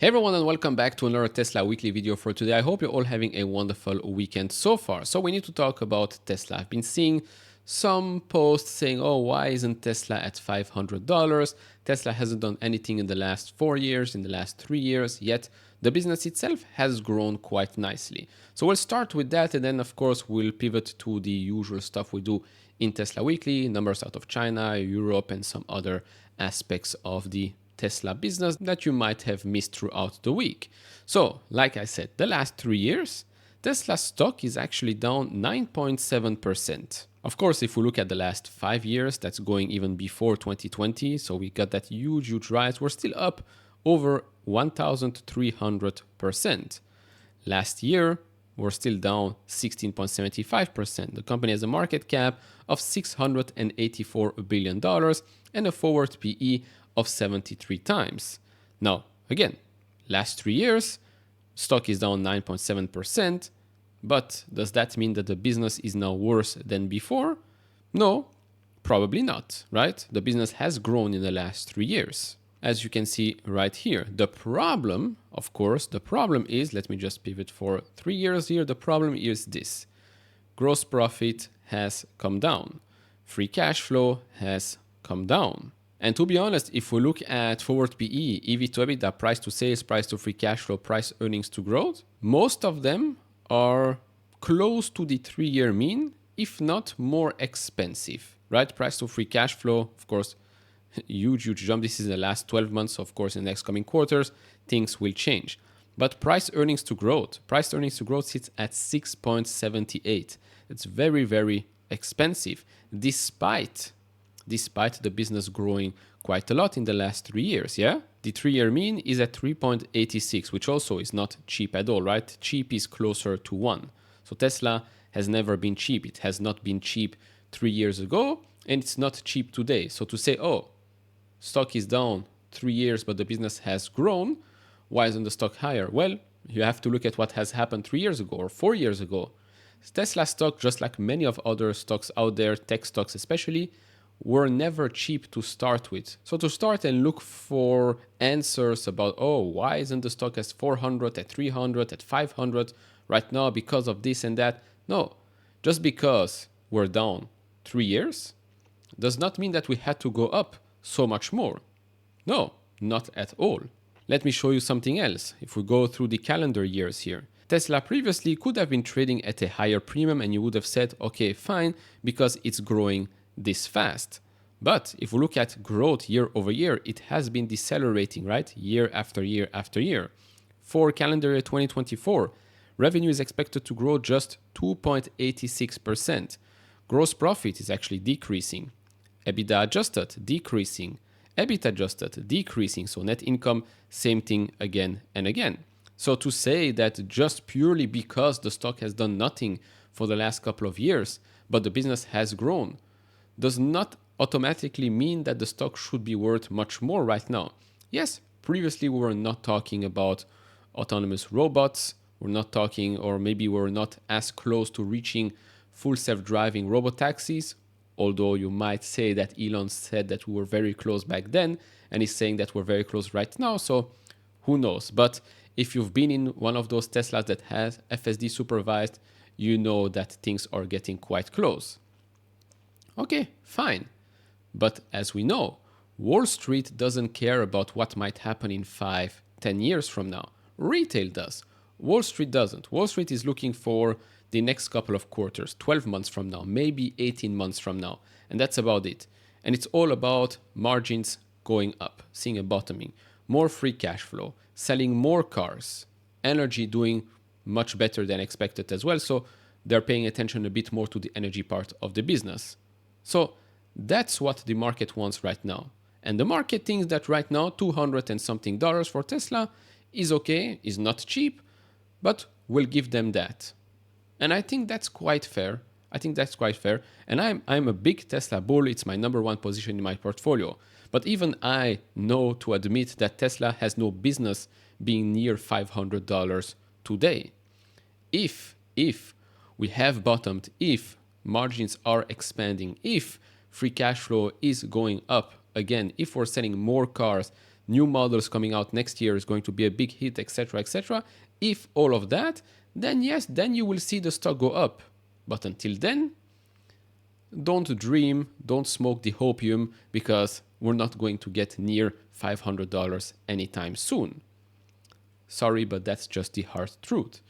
Hey everyone, and welcome back to another Tesla weekly video for today. I hope you're all having a wonderful weekend so far. So we need to talk about Tesla. I've been seeing some posts saying, oh, why isn't Tesla at $500? Tesla hasn't done anything in the last 4 years, in the last 3 years, yet the business itself has grown quite nicely. So we'll start with that, and then of course we'll pivot to the usual stuff we do in Tesla Weekly, numbers out of China, Europe, and some other aspects of the Tesla business that you might have missed throughout the week. So, like I said, the last 3 years, Tesla stock is actually down 9.7%. Of course, if we look at the last 5 years, that's going even before 2020, so we got that huge rise, we're still up over 1,300%. Last year, we're still down 16.75%. The company has a market cap of $684 billion and a forward PE of 73 times. Now, again, last 3 years, stock is down 9.7%, but does that mean that the business is now worse than before? No, probably not, right? The business has grown in the last 3 years, as you can see right here. The problem, of course, is, let me just pivot for 3 years here. The problem is this: gross profit has come down, free cash flow has come down. And to be honest, if we look at forward PE, EV to EBITDA, price to sales, price to free cash flow, price earnings to growth, most of them are close to the 3-year mean, if not more expensive, right? Price to free cash flow, of course, huge jump. This is the last 12 months. Of course, in the next coming quarters, things will change. But price earnings to growth sits at 6.78. It's very expensive, despite the business growing quite a lot in the last 3 years, yeah? The 3-year mean is at 3.86, which also is not cheap at all, right? Cheap is closer to 1. So Tesla has never been cheap. It has not been cheap 3 years ago, and it's not cheap today. So to say, oh, stock is down 3 years, but the business has grown, why isn't the stock higher? Well, you have to look at what has happened 3 years ago or 4 years ago. Tesla stock, just like many of other stocks out there, tech stocks especially, were never cheap to start with. So to start and look for answers about, oh, why isn't the stock at 400, at 300, at 500 right now because of this and that? No, just because we're down 3 years does not mean that we had to go up so much more. No, not at all. Let me show you something else. If we go through the calendar years here, Tesla previously could have been trading at a higher premium and you would have said, okay, fine, because it's growing this fast. But if we look at growth year over year, it has been decelerating, right? Year after year after year. For calendar year 2024, revenue is expected to grow just 2.86%. Gross profit is actually decreasing. EBITDA adjusted, decreasing. EBIT adjusted, decreasing. So net income, same thing again and again. So to say that just purely because the stock has done nothing for the last couple of years, but the business has grown, does not automatically mean that the stock should be worth much more right now. Yes, previously we were not talking about autonomous robots. We're not talking, or maybe we're not as close to reaching full self-driving robot taxis, although you might say that Elon said that we were very close back then, and he's saying that we're very close right now, so who knows. But if you've been in one of those Teslas that has FSD supervised, you know that things are getting quite close. Okay, fine. But as we know, Wall Street doesn't care about what might happen in 5, 10 years from now. Retail does. Wall Street doesn't. Wall Street is looking for the next couple of quarters, 12 months from now, maybe 18 months from now. And that's about it. And it's all about margins going up, seeing a bottoming, more free cash flow, selling more cars, energy doing much better than expected as well. So they're paying attention a bit more to the energy part of the business. So that's what the market wants right now. And the market thinks that right now $200 and something for Tesla is okay, is not cheap, but we'll give them that. And I think that's quite fair. And I'm a big Tesla bull. It's my number one position in my portfolio. But even I know to admit that Tesla has no business being near $500 today. If we have bottomed, if margins are expanding, if free cash flow is going up again, if we're selling more cars, new models coming out next year is going to be a big hit, etc., etc. If all of that, then yes, then you will see the stock go up. But until then, don't dream, don't smoke the hopium, because we're not going to get near $500 anytime soon. Sorry, but that's just the hard truth.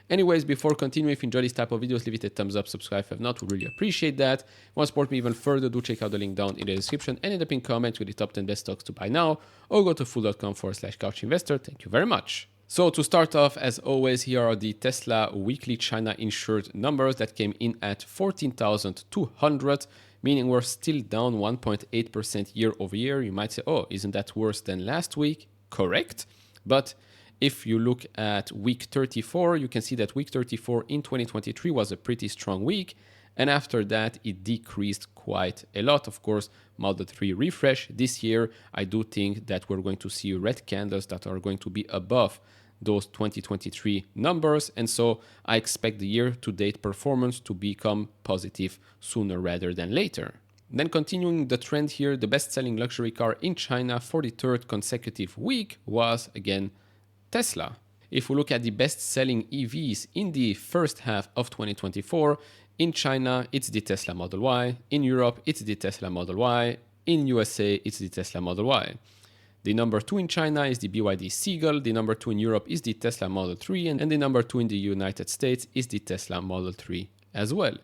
Anyways, before continuing, if you enjoy this type of videos, leave it a thumbs up, subscribe if not, we really appreciate that. If you want to support me even further, do check out the link down in the description and in the pinned comment with the top 10 best stocks to buy now, or go to fool.com/couchinvestor. Thank you very much. So to start off, as always, here are the Tesla weekly China insured numbers that came in at 14,200, meaning we're still down 1.8% year over year. You might say, oh, isn't that worse than last week? Correct. But if you look at week 34, you can see that week 34 in 2023 was a pretty strong week. And after that, it decreased quite a lot. Of course, Model 3 refresh. This year, I do think that we're going to see red candles that are going to be above those 2023 numbers. And so I expect the year-to-date performance to become positive sooner rather than later. Then continuing the trend here, the best-selling luxury car in China for the third consecutive week was, again, Tesla. If we look at the best-selling EVs in the first half of 2024, in China, it's the Tesla Model Y. In Europe, it's the Tesla Model Y. In USA, it's the Tesla Model Y. The number 2 in China is the BYD Seagull. The number 2 in Europe is the Tesla Model 3. And the number 2 in the United States is the Tesla Model 3 as well.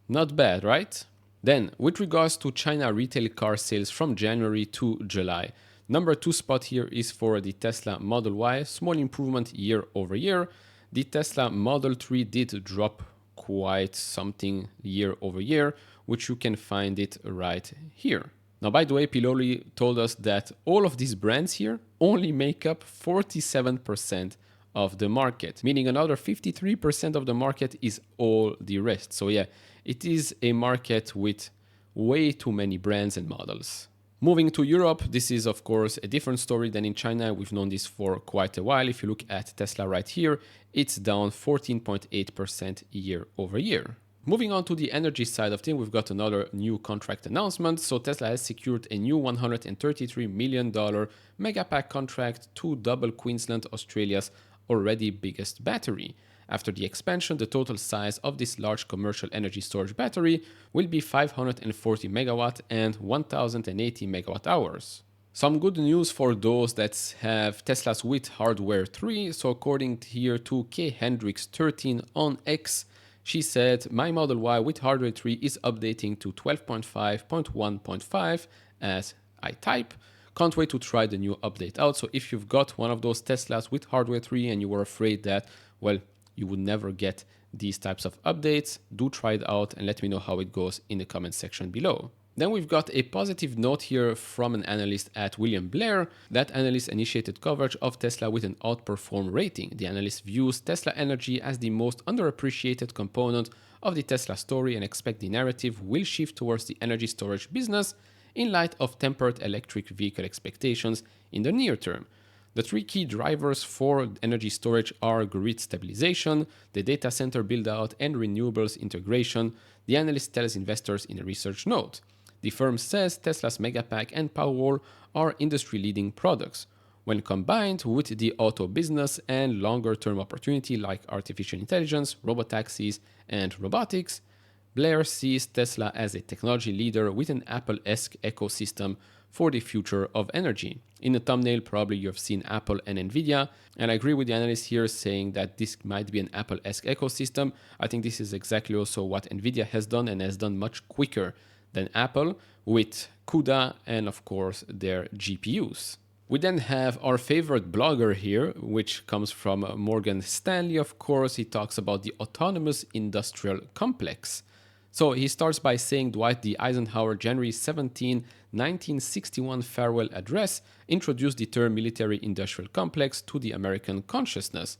Not bad, right? Then, with regards to China retail car sales from January to July, number 2 spot here is for the Tesla Model Y, small improvement year over year. The Tesla Model 3 did drop quite something year over year, which you can find it right here. Now, by the way, Piloli told us that all of these brands here only make up 47% of the market, meaning another 53% of the market is all the rest. So yeah, it is a market with way too many brands and models. Moving to Europe, this is of course a different story than in China. We've known this for quite a while. If you look at Tesla right here, it's down 14.8% year over year. Moving on to the energy side of things, we've got another new contract announcement. So Tesla has secured a new $133 million Megapack contract to double Queensland, Australia's already biggest battery. After the expansion, the total size of this large commercial energy storage battery will be 540 megawatt and 1080 megawatt hours. Some good news for those that have Teslas with hardware 3. So according here to K Hendricks 13 on X, she said, my Model Y with hardware 3 is updating to 12.5.1.5 as I type. Can't wait to try the new update out. So if you've got one of those Teslas with hardware 3 and you were afraid that, well, you would never get these types of updates, do try it out and let me know how it goes in the comment section below. Then we've got a positive note here from an analyst at William Blair. That analyst initiated coverage of Tesla with an outperform rating. The analyst views Tesla Energy as the most underappreciated component of the Tesla story and expect the narrative will shift towards the energy storage business in light of tempered electric vehicle expectations in the near term. The 3 key drivers for energy storage are grid stabilization, the data center build-out, and renewables integration, the analyst tells investors in a research note. The firm says Tesla's Megapack and Powerwall are industry-leading products. When combined with the auto business and longer-term opportunity like artificial intelligence, robotaxis, and robotics, Blair sees Tesla as a technology leader with an Apple-esque ecosystem for the future of energy. In the thumbnail, probably you've seen Apple and Nvidia, and I agree with the analyst here saying that this might be an Apple-esque ecosystem. I think this is exactly also what Nvidia has done and has done much quicker than Apple with CUDA and of course their GPUs. We then have our favorite blogger here, which comes from Morgan Stanley, of course. He talks about the autonomous industrial complex. So he starts by saying Dwight D. Eisenhower January 17, 1961 farewell address introduced the term military industrial complex to the American consciousness.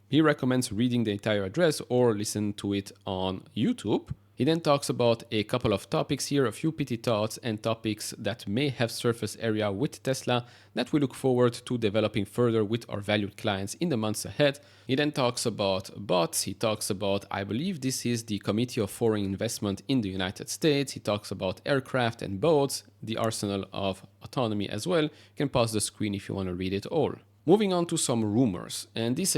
He recommends reading the entire address or listen to it on YouTube. He then talks about a couple of topics here, a few pity thoughts and topics that may have surface area with Tesla that we look forward to developing further with our valued clients in the months ahead. He then talks about bots. He talks about, I believe this is the Committee of Foreign Investment in the United States. He talks about aircraft and boats, the arsenal of autonomy as well. You can pause the screen if you want to read it all. Moving on to some rumors. And these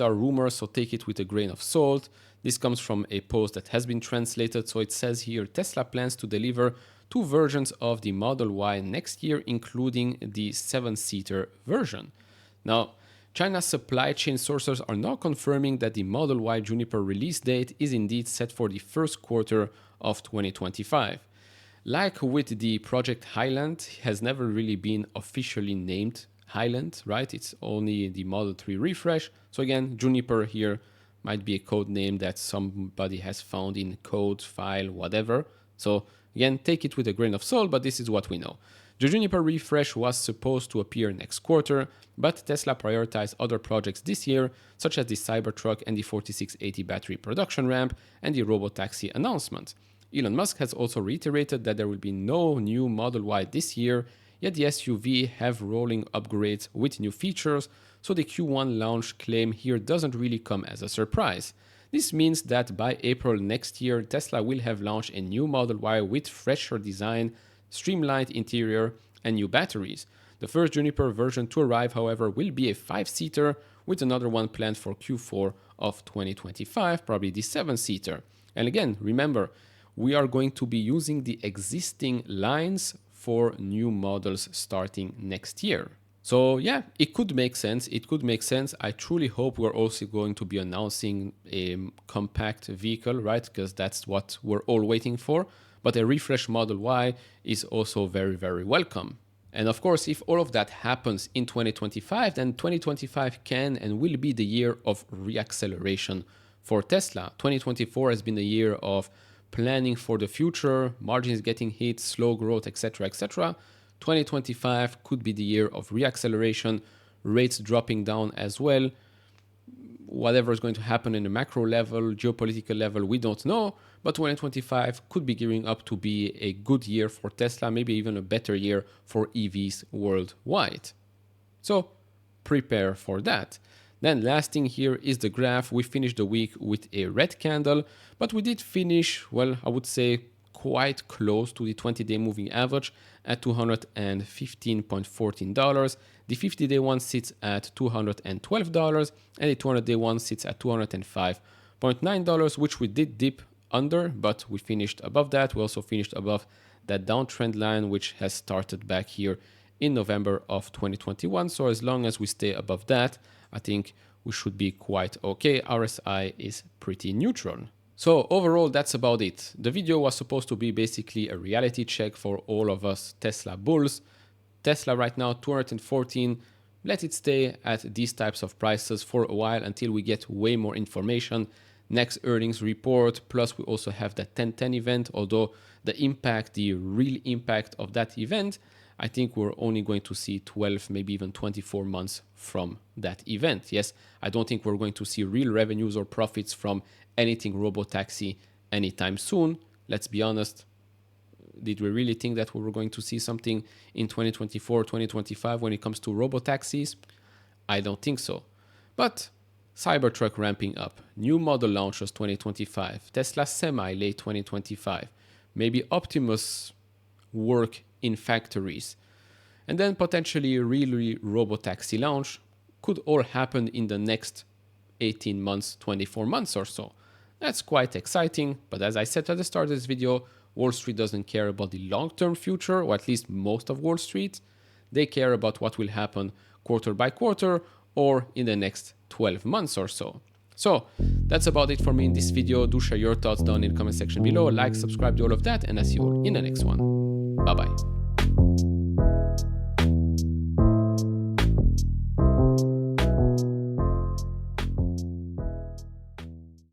are rumors, so take it with a grain of salt. This comes from a post that has been translated. So it says here, Tesla plans to deliver 2 versions of the Model Y next year, including the 7-seater version. Now, China's supply chain sources are now confirming that the Model Y Juniper release date is indeed set for the first quarter of 2025. Like with the Project Highland, has never really been officially named Highland, right? It's only the Model 3 refresh. So again, Juniper here might be a code name that somebody has found in code, file, whatever. So again, take it with a grain of salt, but this is what we know. The Juniper refresh was supposed to appear next quarter, but Tesla prioritized other projects this year, such as the Cybertruck and the 4680 battery production ramp and the Robotaxi announcement. Elon Musk has also reiterated that there will be no new Model Y this year, yet the SUV have rolling upgrades with new features, so the Q1 launch claim here doesn't really come as a surprise. This means that by April next year, Tesla will have launched a new Model Y with fresher design, streamlined interior, and new batteries. The first Juniper version to arrive, however, will be a 5-seater, with another one planned for Q4 of 2025, probably the 7-seater. And again, remember, we are going to be using the existing lines for new models starting next year. So yeah, it could make sense. I truly hope we're also going to be announcing a compact vehicle, right? Because that's what we're all waiting for. But a refreshed Model Y is also very, very welcome. And of course, if all of that happens in 2025, then 2025 can and will be the year of reacceleration for Tesla. 2024 has been a year of planning for the future, margins getting hit, slow growth, etc., etc. 2025 could be the year of reacceleration, rates dropping down as well. Whatever is going to happen in the macro level, geopolitical level, we don't know. But 2025 could be gearing up to be a good year for Tesla, maybe even a better year for EVs worldwide. So prepare for that. Then last thing here is the graph. We finished the week with a red candle, but we did finish, well, I would say quite close to the 20-day moving average at $215.14. The 50-day one sits at $212, and the 200-day one sits at $205.9, which we did dip under, but we finished above that. We also finished above that downtrend line, which has started back here in November of 2021. So as long as we stay above that, I think we should be quite okay. RSI is pretty neutral. So overall, that's about it. The video was supposed to be basically a reality check for all of us Tesla bulls. Tesla right now, 214. Let it stay at these types of prices for a while until we get way more information. Next earnings report, plus we also have that 10/10 event, although the real impact of that event, I think we're only going to see 12, maybe even 24 months from that event. Yes, I don't think we're going to see real revenues or profits from anything Robotaxi anytime soon. Let's be honest. Did we really think that we were going to see something in 2024, 2025 when it comes to Robotaxis? I don't think so. But Cybertruck ramping up, new model launches 2025, Tesla Semi late 2025, maybe Optimus work in factories, and then potentially really Robotaxi launch could all happen in the next 18 months, 24 months or so. That's quite exciting, but as I said at the start of this video, Wall Street doesn't care about the long-term future, or at least most of Wall Street. They care about what will happen quarter by quarter or in the next 12 months or so. So that's about it for me in this video. Do share your thoughts down in the comment section below. Like, subscribe, do all of that, and I'll see you all in the next one. Bye-bye.